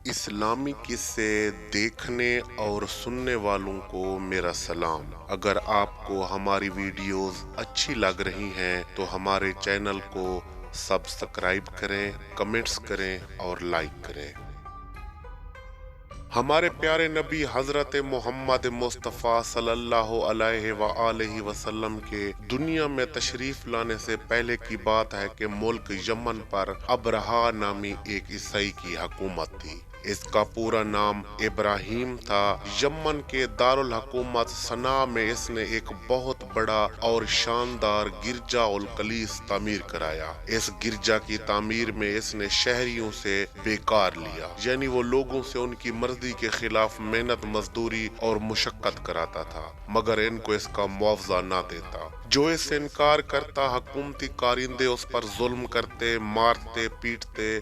اسلامی قصے دیکھنے اور سننے والوں کو میرا سلام۔ اگر آپ کو ہماری ویڈیوز اچھی لگ رہی ہیں تو ہمارے چینل کو سبسکرائب کریں، کمنٹس کریں اور لائک کریں۔ ہمارے پیارے نبی حضرت محمد مصطفیٰ صلی اللہ علیہ وآلہ وسلم کے دنیا میں تشریف لانے سے پہلے کی بات ہے کہ ملک یمن پر ابرہہ نامی ایک عیسائی کی حکومت تھی۔ اس کا پورا نام ابراہیم تھا۔ یمن کے دارالحکومت صنعاء میں اس نے ایک بہت بڑا اور شاندار گرجا الکلیس تعمیر کرایا۔ اس گرجا کی تعمیر میں اس نے شہریوں سے بیکار لیا، یعنی وہ لوگوں سے ان کی مرضی کے خلاف محنت مزدوری اور مشقت کراتا تھا، مگر ان کو اس کا معاوضہ نہ دیتا۔ جو اس سے انکار کرتا، حکومتی کارندے اس پر ظلم کرتے، مارتے، پیٹتے،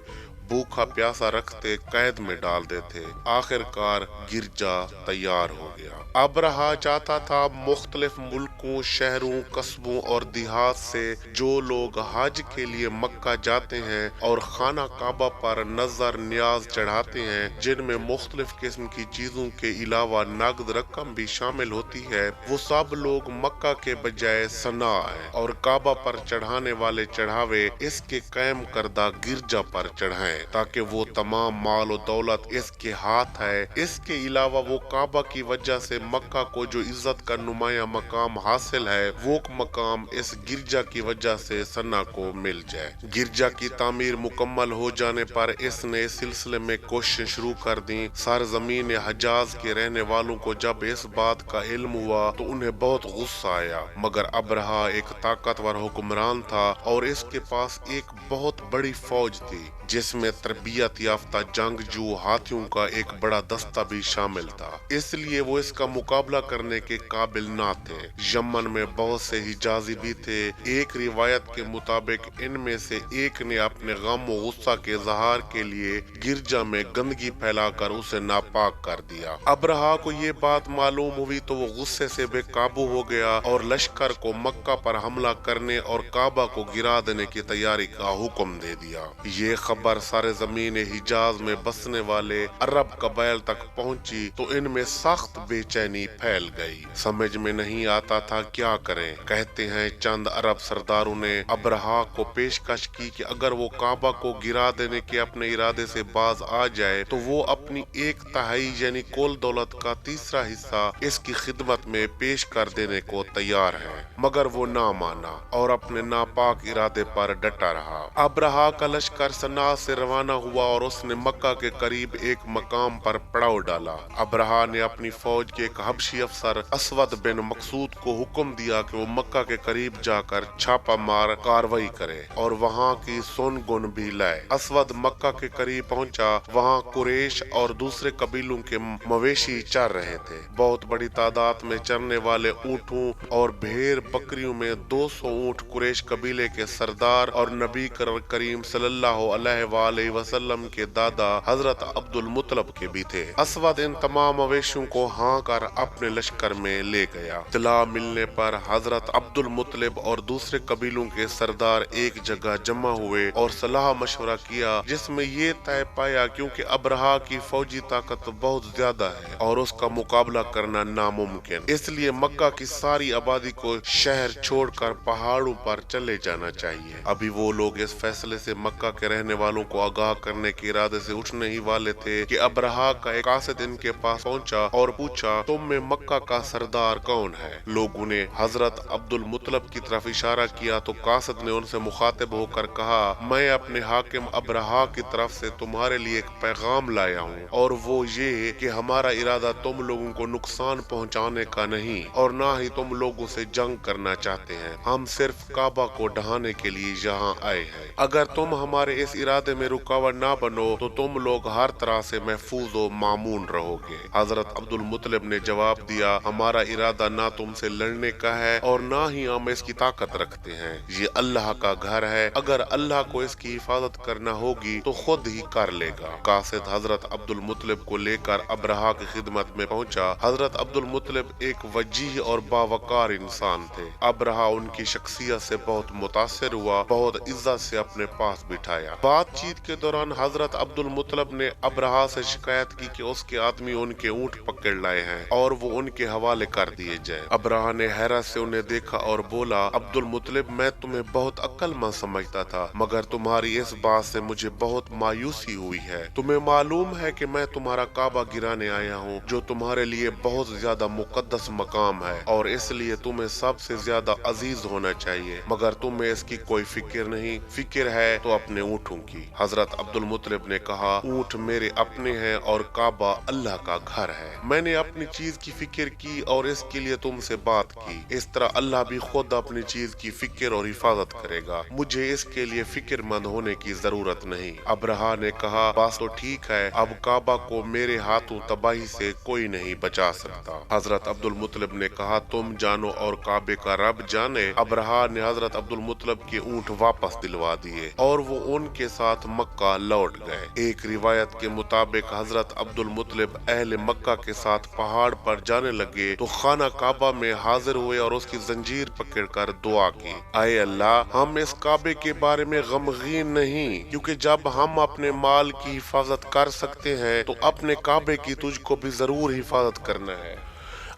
بھوکا پیاسا رکھتے، قید میں ڈال دیتے۔ آخر کار گرجا تیار ہو گیا۔ ابرہہ چاہتا تھا مختلف ملکوں، شہروں، قصبوں اور دیہات سے جو لوگ حج کے لیے مکہ جاتے ہیں اور خانہ کعبہ پر نظر نیاز چڑھاتے ہیں، جن میں مختلف قسم کی چیزوں کے علاوہ نقد رقم بھی شامل ہوتی ہے، وہ سب لوگ مکہ کے بجائے صنعاء آئیں اور کعبہ پر چڑھانے والے چڑھاوے اس کے قائم کردہ گرجا پر چڑھائیں، تاکہ وہ تمام مال و دولت اس کے ہاتھ ہے۔ اس کے علاوہ وہ کعبہ کی وجہ سے مکہ کو جو عزت کا نمایاں مقام حاصل ہے، وہ مقام اس گرجا کی وجہ سے صنعاء کو مل جائے۔ گرجا کی تعمیر مکمل ہو جانے پر اس نے اس سلسلے میں کوششیں شروع کر دیں۔ سرزمین حجاز کے رہنے والوں کو جب اس بات کا علم ہوا تو انہیں بہت غصہ آیا، مگر ابرہہ ایک طاقتور حکمران تھا اور اس کے پاس ایک بہت بڑی فوج تھی، جس میں تربیت یافتہ جنگجو ہاتھیوں کا ایک بڑا دستہ بھی شامل تھا، اس لیے وہ اس کا مقابلہ کرنے کے قابل نہ تھے۔ یمن میں بہت سے حجازی بھی تھے۔ ایک روایت کے مطابق ان میں سے ایک نے اپنے غم و غصہ کے اظہار کے لیے گرجا میں گندگی پھیلا کر اسے ناپاک کر دیا۔ ابرہہ کو یہ بات معلوم ہوئی تو وہ غصے سے بے قابو ہو گیا اور لشکر کو مکہ پر حملہ کرنے اور کعبہ کو گرا دینے کی تیاری کا حکم دے دیا۔ یہ خبر سارے زمین حجاز میں بسنے والے عرب قبائل تک پہنچی تو ان میں سخت بے چینی پھیل گئی۔ سمجھ میں نہیں آتا تھا کیا کریں۔ کہتے ہیں چند عرب سرداروں نے ابرہہ کو پیشکش کی کہ اگر وہ کعبہ کو گرا دینے کے اپنے ارادے سے باز آ جائے تو وہ اپنی 1/3 یعنی کل دولت کا تیسرا حصہ اس کی خدمت میں پیش کر دینے کو تیار ہے، مگر وہ نہ مانا اور اپنے ناپاک ارادے پر ڈٹا رہا۔ ابرہہ کا لشکر صنعاء سے روانہ ہوا اور اس نے مکہ کے قریب ایک مقام پر پڑاؤ ڈالا۔ ابرہہ نے اپنی فوج کے ایک حبشی افسر اسود بن مقصود کو حکم دیا کہ وہ مکہ کے قریب جا کر چھاپا مار کاروائی کرے اور وہاں کی سن گن بھی لائے۔ اسود مکہ کے قریب پہنچا۔ وہاں قریش اور دوسرے قبیلوں کے مویشی چر رہے تھے۔ بہت بڑی تعداد میں چرنے والے اونٹوں اور بھیڑ بکریوں میں 200 اونٹ قریش قبیلے کے سردار اور نبی کریم صلی اللہ علیہ وآلہ وسلم کے دادا حضرت عبد المطلب کے بھی تھے۔ اسود ان تمام مویشیوں کو ہاں کر اپنے لشکر میں لے گیا۔ اطلاع ملنے پر حضرت عبد المطلب اور دوسرے قبیلوں کے سردار ایک جگہ جمع ہوئے اور صلاح مشورہ کیا، جس میں یہ طے پایا کیونکہ ابرہہ کی فوجی طاقت بہت زیادہ ہے اور اس کا مقابلہ کرنا ناممکن، اس لیے مکہ کی ساری آبادی کو شہر چھوڑ کر پہاڑوں پر چلے جانا چاہیے۔ ابھی وہ لوگ اس فیصلے سے مکہ کے رہنے والوں کو آگاہ کرنے کے ارادے سے اٹھنے ہی والے تھے کہ ابرہہ کا ایک قاصد ان کے پاس پہنچا اور پوچھا، تم میں مکہ کا سردار کون ہے؟ لوگوں نے حضرت عبد المطلب کی طرف اشارہ کیا تو قاصد نے ان سے مخاطب ہو کر کہا، میں اپنے حاکم ابرہہ کی طرف سے تمہارے لیے ایک پیغام لایا ہوں، اور وہ یہ کہ ہمارا ارادہ تم لوگوں کو نقصان پہنچانے کا نہیں اور نہ ہی تم لوگوں سے جنگ کرنا چاہتے ہیں۔ ہم صرف کعبہ کو ڈھانے کے لیے یہاں آئے ہیں۔ اگر تم ہمارے اس ارادے میں رکاوٹ نہ بنو تو تم لوگ ہر طرح سے محفوظ و مامون رہو گے۔ حضرت عبد المطلب نے جواب دیا، ہمارا ارادہ نہ تم سے لڑنے کا ہے اور نہ ہی ہم اس کی طاقت رکھتے ہیں۔ یہ اللہ کا گھر ہے، اگر اللہ کو اس کی حفاظت کرنا ہوگی تو خود ہی کر لے گا۔ قاصد حضرت عبد المطلب کو لے کر ابرہہ کی خدمت میں پہنچا۔ حضرت عبد المطلب ایک وجیح اور باوقار انسان تھے۔ ابرہہ ان کی شخصیت سے بہت متاثر ہوا، بہت عزت سے اپنے پاس بٹھایا۔ بات چیت جیت کے دوران حضرت عبدل مطلب نے ابرہا سے شکایت کی کہ اس کے آدمی ان کے اونٹ پکڑ لائے ہیں اور وہ ان کے حوالے کر دیے جائیں۔ ابرہا نے حیرت سے انہیں دیکھا اور بولا، عبد المطلب میں تمہیں بہت عقل مند سمجھتا تھا، مگر تمہاری اس بات سے مجھے بہت مایوسی ہوئی ہے۔ تمہیں معلوم ہے کہ میں تمہارا کعبہ گرانے آیا ہوں، جو تمہارے لیے بہت زیادہ مقدس مقام ہے اور اس لیے تمہیں سب سے زیادہ عزیز ہونا چاہیے، مگر تمہیں اس کی کوئی فکر نہیں، فکر ہے تو اپنے اونٹوں کی۔ حضرت عبد المطلب نے کہا، اونٹ میرے اپنے ہیں اور کعبہ اللہ کا گھر ہے۔ میں نے اپنی چیز کی فکر کی اور اس کے لیے تم سے بات کی، اس طرح اللہ بھی خود اپنی چیز کی فکر اور حفاظت کرے گا، مجھے اس کے لیے فکر مند ہونے کی ضرورت نہیں۔ ابرہا نے کہا، بس تو ٹھیک ہے، اب کعبہ کو میرے ہاتھوں تباہی سے کوئی نہیں بچا سکتا۔ حضرت عبد المطلب نے کہا، تم جانو اور کعبے کا رب جانے۔ ابرہا نے حضرت عبد المطلب کے اونٹ واپس دلوا دیے اور وہ ان کے ساتھ مکہ لوٹ گئے۔ ایک روایت کے مطابق حضرت عبد المطلب اہل مکہ کے ساتھ پہاڑ پر جانے لگے تو خانہ کعبہ میں حاضر ہوئے اور اس کی زنجیر پکڑ کر دعا کی، اے اللہ، ہم اس کعبے کے بارے میں غمگین نہیں، کیونکہ جب ہم اپنے مال کی حفاظت کر سکتے ہیں تو اپنے کعبے کی تجھ کو بھی ضرور حفاظت کرنا ہے۔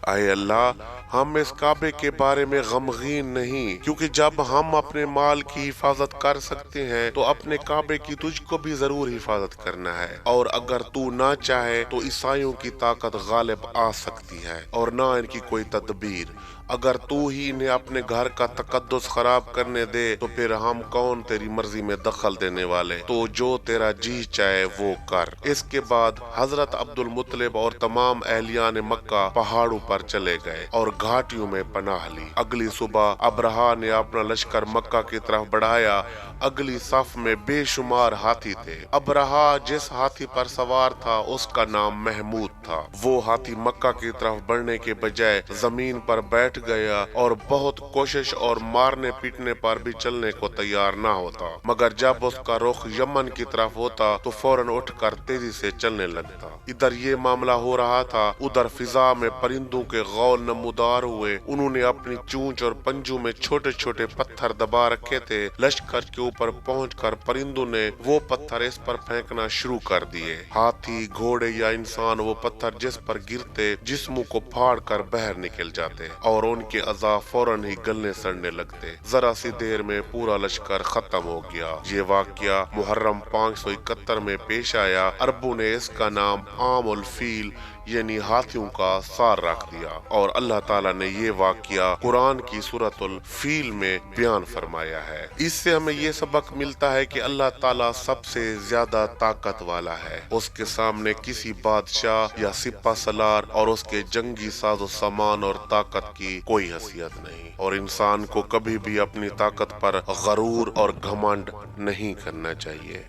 اے اللہ، ہم اس کعبے کے بارے میں غمگین نہیں، کیونکہ جب ہم اپنے مال کی حفاظت کر سکتے ہیں تو اپنے کعبے کی تجھ کو بھی ضرور حفاظت کرنا ہے، اور اگر تو نہ چاہے تو عیسائیوں کی طاقت غالب آ سکتی ہے اور نہ ان کی کوئی تدبیر۔ اگر تو ہی انہیں اپنے گھر کا تقدس خراب کرنے دے تو پھر ہم کون تیری مرضی میں دخل دینے والے، تو جو تیرا جی چاہے وہ کر۔ اس کے بعد حضرت عبد المطلب اور تمام اہلیان مکہ پہاڑوں پر چلے گئے اور گھاٹیوں میں پناہ لی۔ اگلی صبح ابرہا نے اپنا لشکر مکہ کی طرف بڑھایا۔ اگلی صف میں بے شمار ہاتھی تھے۔ ابرہا جس ہاتھی پر سوار تھا اس کا نام محمود تھا۔ وہ ہاتھی مکہ کی طرف بڑھنے کے بجائے زمین پر بیٹھ گیا اور بہت کوشش اور مارنے پیٹنے پر بھی چلنے کو تیار نہ ہوتا، مگر جب اس کا رخ یمن کی طرف ہوتا تو فوراً اٹھ کر تیزی سے چلنے لگتا۔ ادھر یہ معاملہ ہو رہا تھا، ادھر فضا میں پرندوں کے غول نمودار ہوئے۔ انہوں نے اپنی چونچ اور پنجوں میں چھوٹے چھوٹے پتھر دبا رکھے تھے۔ لشکر کے اوپر پہنچ کر پرندوں نے وہ پتھر اس پر پھینکنا شروع کر دیے۔ ہاتھی، گھوڑے یا انسان وہ پتھر جس پر گرتے جسموں کو پھاڑ کر باہر نکل جاتے اور ان کے اعضاء فوراً ہی گلنے سڑنے لگتے۔ ذرا سی دیر میں پورا لشکر ختم ہو گیا۔ یہ واقعہ محرم 571 میں پیش آیا۔ عربوں نے اس کا نام عام الفیل یعنی ہاتھیوں کا سال رکھ دیا، اور اللہ تعالیٰ نے یہ واقعہ قرآن کی سورۃ الفیل میں بیان فرمایا ہے۔ اس سے ہمیں یہ سبق ملتا ہے کہ اللہ تعالیٰ سب سے زیادہ طاقت والا ہے۔ اس کے سامنے کسی بادشاہ یا سپہ سالار اور اس کے جنگی ساز و سامان اور طاقت کی کوئی حیثیت نہیں، اور انسان کو کبھی بھی اپنی طاقت پر غرور اور گھمنڈ نہیں کرنا چاہیے۔